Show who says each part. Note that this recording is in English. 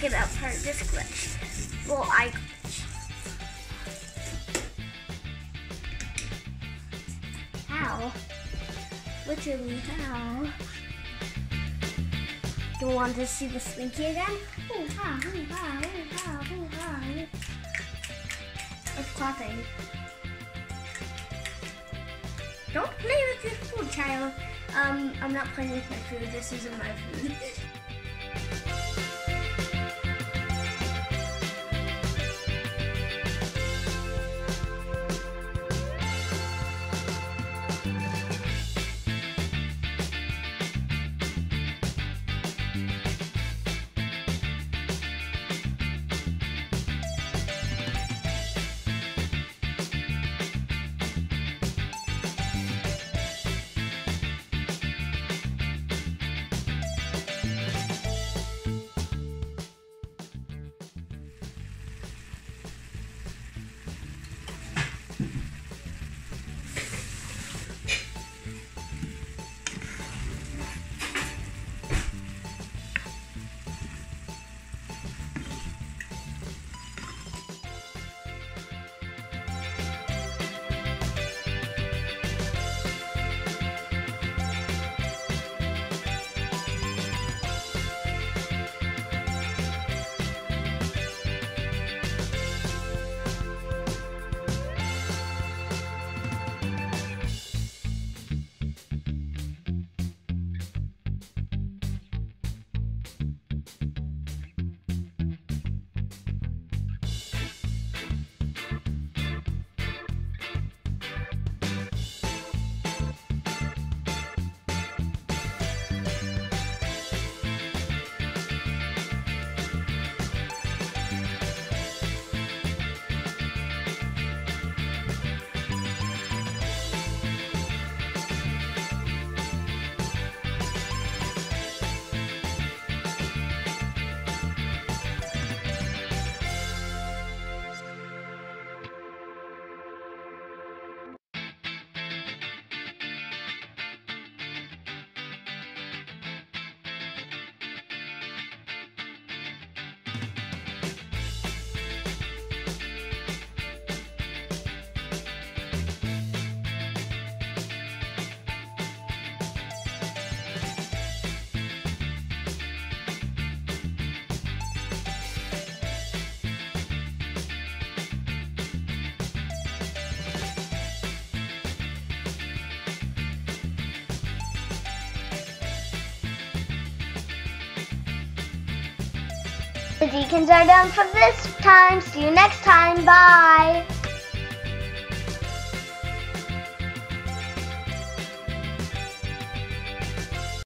Speaker 1: it apart this glitch. Well, how? Literally, how? Do you want to see the slinky again? Ooh, ha, ooh, ha, ooh, ha, ooh, ha. It's clapping. Don't play with your food, child. I'm not playing with my food. This isn't my food. The Deacons are done for this time. See you next time. Bye.